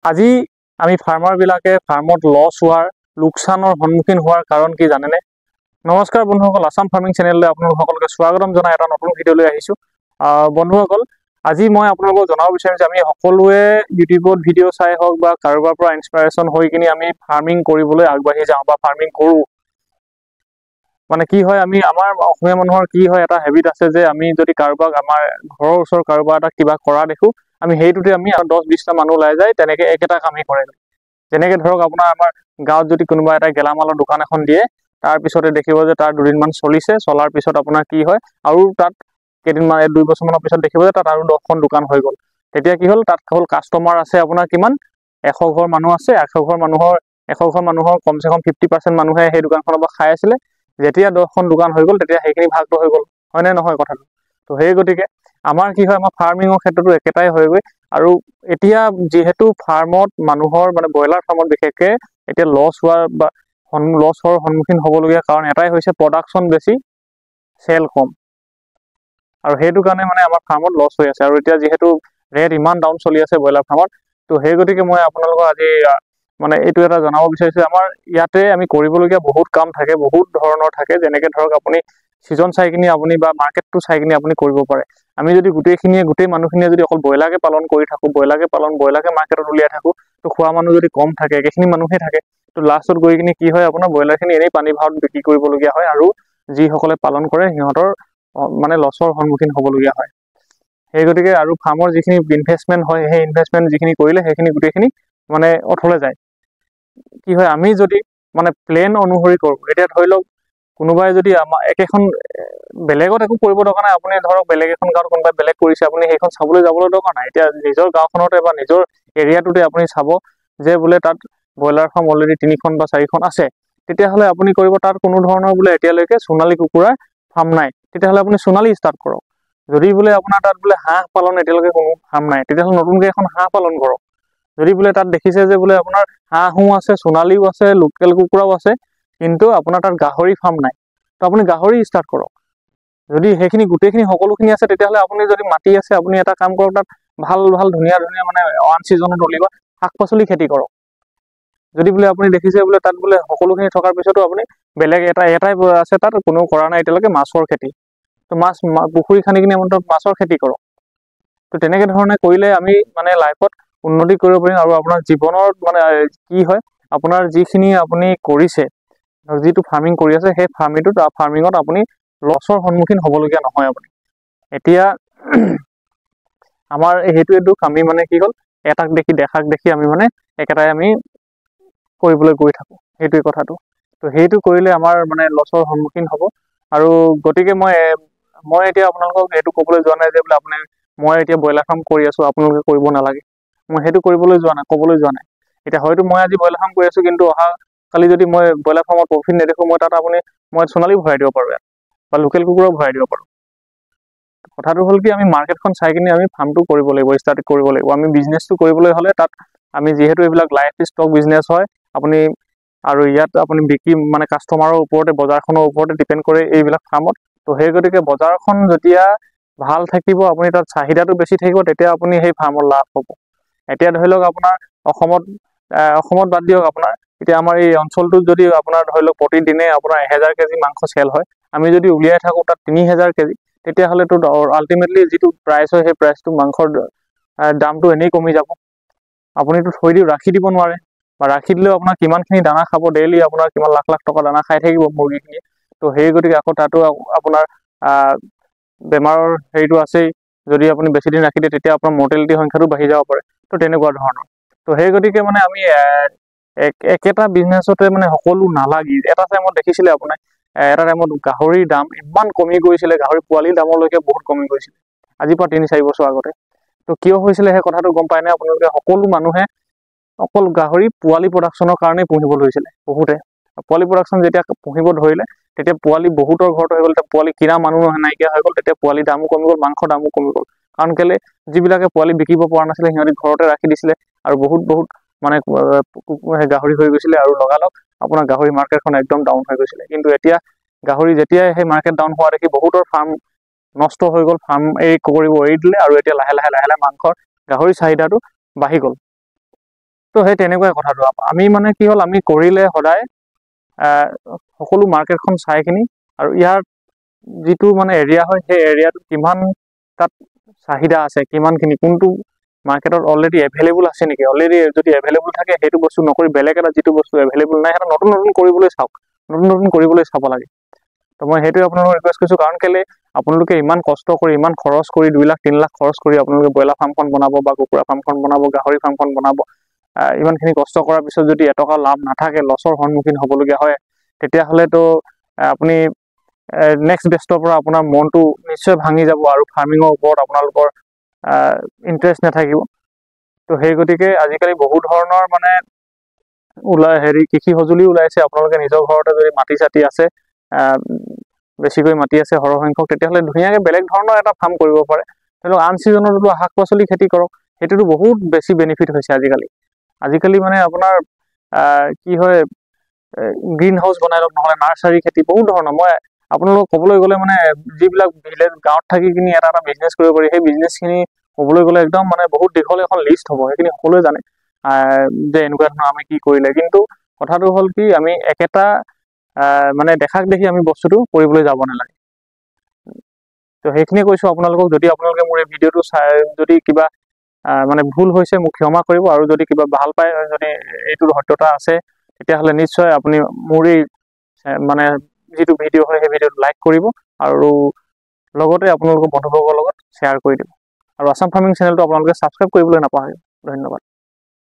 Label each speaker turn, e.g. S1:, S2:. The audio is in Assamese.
S1: আজি আমি ফাৰ্মাৰবিলাকে ফাৰ্মত লছ হোৱাৰ লোকচানৰ সন্মুখীন হোৱাৰ কাৰণ কি জানেনে? নমস্কাৰ বন্ধুসকল, আসাম ফাৰ্মিং চেনেললৈ আপোনালোক সকলোকে স্বাগতম জনাই এটা নতুন ভিডিঅ'লৈ আহিছোঁ। বন্ধুসকল, আজি মই আপোনালোকক জনাব বিচাৰিছোঁ, আমি সকলোৱে ইউটিউবত ভিডিঅ' চাই হওক বা কাৰোবাৰ পৰা ইনস্পাইৰেশ্যন হৈ কিনি আমি ফাৰ্মিং কৰিবলৈ আগবাঢ়ি যাওঁ বা ফাৰ্মিং কৰোঁ। মানে কি হয়, আমাৰ অসমীয়া মানুহৰ কি হয়, এটা হেবিট আছে যে আমি যদি কাৰোবাক আমাৰ ঘৰৰ ওচৰৰ কাৰোবাৰ এটা কিবা কৰা দেখো, আমি সেইটোতে আমি 10-20টা মানুহ ওলাই যায় তেনেকে একেটা কামেই কৰে। যেনেকে ধৰক আপোনাৰ আমাৰ গাঁৱত যদি কোনোবা এটা গেলামালৰ দোকান এখন দিয়ে, তাৰ পিছতে দেখিব যে তাৰ দুদিনমান চলিছে, চলাৰ পিছত আপোনাৰ কি হয়, আৰু তাত কেইদিনমান 2 বছৰমানৰ পিছত দেখিব যে তাত আৰু 10খন দোকান হৈ গ'ল। তেতিয়া কি হ'ল, তাত হ'ল কাষ্টমাৰ আছে আপোনাৰ কিমান 100 ঘৰ মানুহ আছে, 100 ঘৰ মানুহৰ কমচে কম 50% মানুহে সেই দোকানখনৰ পৰা খাই আছিলে। যেতিয়া 10খন দোকান হৈ গ'ল তেতিয়া সেইখিনি ভাগটো হৈ গ'ল, হয়নে নহয় কথাটো? তো সেই গতিকে আমাৰ কি হয়, আমাৰ ফাৰ্মিঙৰ ক্ষেত্ৰতো একেটাই হয়গৈ। আৰু এতিয়া যিহেতু ফাৰ্মত মানুহৰ মানে ব্ৰইলাৰ ফাৰ্মত বিশেষকৈ এতিয়া লছ হোৱাৰ সন্মুখীন হ'বলগীয়া কাৰণ এটাই হৈছে প্ৰডাকশ্যন বেছি, চেল কম। আৰু সেইটো কাৰণে মানে আমাৰ ফাৰ্মত লছ হৈ আছে। আৰু এতিয়া যিহেতু ৰেট ইমান ডাউন চলি আছে ব্ৰইলাৰ ফাৰ্মত, তো সেই গতিকে মই আপোনালোকক আজি মানে এইটো এটা জনাব বিচাৰিছোঁ, আমাৰ ইয়াতে আমি কৰিবলগীয়া বহুত কাম থাকে, বহুত ধৰণৰ থাকে। যেনেকৈ ধৰক আপুনি ছিজন চাই কিনি আপুনি বা মাৰ্কেটটো চাই কিনি আপুনি কৰিব পাৰে। আমি যদি গোটেই মানুহখিনিয়ে যদি অকল ব্ৰইলাৰকে পালন কৰি থাকোঁ, ব্ৰইলাৰকে মাৰ্কেটত উলিয়াই থাকোঁ, তো খোৱা মানুহ যদি কম থাকে, একেখিনি মানুহে থাকে, তো লাষ্টত গৈ কিনি কি হয়, আপোনাৰ ব্ৰইলাৰখিনি এনেই পানী ভাৱত বিক্ৰী কৰিবলগীয়া হয়, আৰু যিসকলে পালন কৰে সিহঁতৰ মানে লছৰ সন্মুখীন হ'বলগীয়া হয়। সেই গতিকে আৰু ফাৰ্মৰ যিখিনি ইনভেষ্টমেণ্ট হয়, সেই ইনভেষ্টমেণ্ট যিখিনি কৰিলে সেইখিনি গোটেইখিনি মানে অথলে যায়। কি হয়, আমি যদি মানে প্লেন অনুসৰি কৰোঁ, এতিয়া ধৰি লওক কোনোবাই যদি আমাৰ একেখন বেলেগত একো কৰিব দৰকাৰ নাই, আপুনি ধৰক বেলেগ এখন গাঁৱত কোনোবাই বেলেগ কৰিছে, আপুনি সেইখন চাবলৈ যাবলৈ দৰকাৰ নাই। এতিয়া নিজৰ গাঁওখনতে বা নিজৰ এৰিয়াটোতে আপুনি চাব যে বোলে তাত ব্ৰইলাৰ ফাৰ্ম অলৰেডি 3খন বা 4খন আছে, তেতিয়াহ'লে আপুনি কৰিব তাত কোনো ধৰণৰ বোলে এতিয়ালৈকে সোণালী কুকুৰাৰ ফাৰ্ম নাই, তেতিয়াহ'লে আপুনি সোণালী ষ্টাৰ্ট কৰক। যদি বোলে আপোনাৰ তাত বোলে হাঁহ পালন এতিয়ালৈকে কোনো ফাৰ্ম নাই, তেতিয়াহ'লে নতুনকৈ এখন হাঁহ পালন কৰক। যদি বোলে তাত দেখিছে যে বোলে আপোনাৰ হাঁহো আছে, সোণালীও আছে, লোকেল কুকুৰাও আছে, কিন্তু আপোনাৰ তাত গাহৰি ফাৰ্ম নাই, তো আপুনি গাহৰি ষ্টাৰ্ট কৰক। যদি সেইখিনি গোটেইখিনি সকলোখিনি আছে, তেতিয়াহ'লে আপুনি যদি মাটি আছে, আপুনি এটা কাম কৰক, তাত ভাল ধুনীয়া মানে ওৱান ছিজনত উলিওৱা শাক পাচলি খেতি কৰক। যদি বোলে আপুনি দেখিছে বোলে তাত বোলে সকলোখিনি থকাৰ পিছতো আপুনি বেলেগ এটাই আছে, তাত কোনো কৰা নাই এতিয়ালৈকে মাছৰ খেতি, তো পুখুৰী খান্দি কিনি আপুনি মাছৰ খেতি কৰক। তো তেনেকৈ ধৰণে কৰিলে আমি মানে লাইফত উন্নতি কৰিব পাৰিম। আৰু আপোনাৰ জীৱনত মানে কি হয়, আপোনাৰ যিখিনি আপুনি কৰিছে, যিটো ফাৰ্মিং কৰি আছে, সেই ফাৰ্মিঙত আপুনি লছৰ সন্মুখীন হ'বলগীয়া নহয় আপুনি। এতিয়া আমাৰ সেইটোৱে দুখ, আমি মানে কি হ'ল, দেখাক দেখি আমি মানে একেটাই আমি কৰিবলৈ গৈ থাকোঁ, সেইটোৱে কথাটো। তো সেইটো কৰিলে আমাৰ মানে লছৰ সন্মুখীন হ'ব। আৰু গতিকে মই এতিয়া আপোনালোকক এইটো ক'বলৈ যোৱা নাই যে বোলে মই এতিয়া ব্ৰইলাৰ ফাৰ্ম কৰি আছোঁ, আপোনালোকে কৰিব নালাগে, মই সেইটো ক'বলৈ যোৱা নাই। এতিয়া হয়তো মই আজি ব্ৰইলাৰ ফাৰ্ম কৰি আছোঁ, কিন্তু অহাকালি যদি মই ব্ৰইলাৰ ফাৰ্মত প্ৰফিট নেদেখোঁ, মই সোণালী ভৰাই দিব পাৰোঁ ইয়াত, বা লোকেল কুকুৰাও ভৰাই দিব পাৰোঁ। কথাটো হ'ল কি, আমি মাৰ্কেটখন চাই কিনি আমি ফাৰ্মটো কৰিব লাগিব, ষ্টাৰ্ট কৰিব লাগিব। আমি বিজনেছটো কৰিবলৈ হ'লে তাত আমি যিহেতু এইবিলাক লাইফ ষ্টক বিজনেছ হয়, আৰু ইয়াত আপুনি বিক্ৰী মানে কাষ্টমাৰৰ ওপৰতে, বজাৰখনৰ ওপৰতে ডিপেণ্ড কৰে এইবিলাক ফাৰ্মত। তো সেই গতিকে বজাৰখন যেতিয়া ভাল থাকিব, আপুনি তাত চাহিদাটো বেছি থাকিব, তেতিয়া আপুনি সেই ফাৰ্মত লাভ হ'ব। এতিয়া ধৰি লওক আপোনাৰ অসমত বাদ দিয়ক, আপোনাৰ এতিয়া আমাৰ এই অঞ্চলটোত যদি আপোনাৰ ধৰি লওক প্ৰতিদিনে আপোনাৰ 1000 কেজি মাংস চেল হয়, আমি যদি উলিয়াই থাকোঁ তাত 3000 কেজি, তেতিয়াহ'লেতো আল্টিমেটলি যিটো প্ৰাইচ হয়, সেই প্ৰাইচটো মাংসৰ দামটো এনেই কমি যাব। আপুনিতো ৰাখি দিব নোৱাৰে, বা ৰাখি দিলেও আপোনাৰ কিমানখিনি দানা খাব, ডেইলি আপোনাৰ কিমান লাখ টকা দানা খাই থাকিব মুৰ্গীখিনিয়ে। তো সেই গতিকে আকৌ তাতো আপোনাৰ বেমাৰৰ হেৰিটো আছেই। যদি আপুনি বেছি দিন ৰাখি দিয়ে, তেতিয়া আপোনাৰ মৰ্টেলিটি সংখ্যাটো বাঢ়ি যাব পাৰে। তো তেনেকুৱা ধৰণৰ। তো সেই গতিকে মানে আমি একেটা বিজনেছতে মানে সকলো নালাগি, এটা টাইমত দেখিছিলে আপোনাৰ এটা টাইমত গাহৰিৰ দাম ইমান কমি গৈছিলে, গাহৰি পোৱালিৰ দামলৈকে বহুত কমি গৈছিলে, আজিৰ পৰা 3-4 বছৰ আগতে। তো কিয় হৈছিলে সেই কথাটো গম পায় নে আপোনালোকে? সকলো মানুহে অকল গাহৰি পোৱালি প্ৰডাকশ্যনৰ কাৰণেই পুহিব ধৰিছিলে বহুতে। পোৱালি প্ৰডাকশ্যন যেতিয়া পুহিব ধৰিলে, তেতিয়া পোৱালি বহুতৰ ঘৰত হৈ গ'ল, তেতিয়া পোৱালি কিনা মানুহ নাইকিয়া হৈ গ'ল, তেতিয়া পোৱালি দামো কমি গ'ল, মাংসৰ দামো কমি গ'ল। কাৰণ কেলে, যিবিলাকে পোৱালি বিকিব পৰা নাছিলে, সিহঁতি ঘৰতে ৰাখি দিছিলে, আৰু বহুত মানে গাহৰি হৈ গৈছিলে, আৰু লগালগ আপোনাৰ গাহৰি মাৰ্কেটখন একদম ডাউন হৈ গৈছিলে। কিন্তু এতিয়া গাহৰি যেতিয়াই সেই মাৰ্কেট ডাউন হোৱা দেখি বহুতৰ ফাৰ্ম নষ্ট হৈ গ'ল, ফাৰ্ম এৰি দিলে, আৰু এতিয়া লাহে লাহে গাহৰিৰ চাহিদাটো বাঢ়ি গ'ল। তো সেই তেনেকুৱাই কথাটো আমি মানে কি হ'ল আমি কৰিলে সদায় সকলো মাৰ্কেটখন চাইখিনি আৰু ইয়াৰ যিটো মানে এৰিয়া হয় সেই এৰিয়াটো কিমান তাত চাহিদা আছে কিমানখিনি কোনটো মাৰ্কেটত অলৰেডি এভেইলেবল আছে নেকি অলৰেডি যদি এভেইলেবল থাকে সেইটো বস্তু নকৰি বেলেগ এটা যিটো বস্তু এভেইলেবল নাই সেইটো নতুন নতুন কৰিবলৈ চাওক নতুন কৰিবলৈ চাব লাগে তো মই সেইটোৱে আপোনালোকক ৰিকুৱেষ্ট কৰিছোঁ কাৰণ কেলে আপোনালোকে ইমান কষ্ট কৰি ইমান খৰচ কৰি 2 লাখ 3 লাখ খৰচ কৰি আপোনালোকে ব্ৰইলাৰ ফাৰ্মখন বনাব বা কুকুৰা ফাৰ্মখন বনাব গাহৰি ফাৰ্মখন বনাব ইমানখিনি কষ্ট কৰাৰ পিছত যদি এটকা লাভ নাথাকে লছৰ সন্মুখীন হ'বলগীয়া হয় তেতিয়াহ'লেতো আপুনি নেক্সট বেষ্টৰ পৰা আপোনাৰ মনটো নিশ্চয় ভাঙি যাব আৰু ফাৰ্মিঙৰ ওপৰত আপোনালোকৰ ইণ্টাৰেষ্ট নাথাকিব তো সেই গতিকে আজিকালি বহু ধৰণৰ মানে কৃষি সঁজুলি ওলাইছে আপোনালোকে নিজৰ ঘৰতে যদি মাটি চাটি আছে বেছিকৈ মাটি আছে সৰহ সংখ্যক তেতিয়াহ'লে ধুনীয়াকৈ বেলেগ ধৰণৰ এটা ফাৰ্ম কৰিব পাৰে ধৰি লওক আন ছিজনতো শাক পাচলি খেতি কৰক সেইটোতো বহুত বেছি বেনিফিট হৈছে আজিকালি মানে আপোনাৰ কি হয় গ্ৰীণ হাউচ বনাই লওক নহ'লে নাৰ্চাৰী খেতি বহুত ধৰণৰ মই আপোনালোকক ক'বলৈ গ'লে মানে যিবিলাক ভিলেজ গাঁৱত থাকি কিনি এটা বিজনেছ কৰিব পাৰি সেই বিজনেছখিনি ক'বলৈ গ'লে একদম মানে বহুত দীঘল এখন লিষ্ট হ'ব সেইখিনি সকলোৱে জানে যে এনেকুৱা ধৰণৰ আমি কি কৰিলে কিন্তু কথাটো হ'ল কি আমি একেটা মানে দেখাক দেখি আমি বস্তুটো কৰিবলৈ যাব নালাগে তো সেইখিনিয়ে কৈছোঁ আপোনালোকক যদি আপোনালোকে মোৰ এই ভিডিঅ'টো চাই যদি কিবা মানে ভুল হৈছে মোক ক্ষমা কৰিব আৰু যদি কিবা ভাল পায় যদি এইটোৰ সত্যতা আছে তেতিয়াহ'লে নিশ্চয় আপুনি মোৰ এই মানে যিটো ভিডিঅ' হয় সেই ভিডিঅ'টো লাইক কৰিব আৰু লগতে আপোনালোকৰ বন্ধুবৰ্গৰ লগত শ্বেয়াৰ কৰি দিব আৰু আসাম ফাৰ্মিং চেনেলটো আপোনালোকে ছাবস্ক্ৰাইব কৰিবলৈ নাপাহৰিব ধন্যবাদ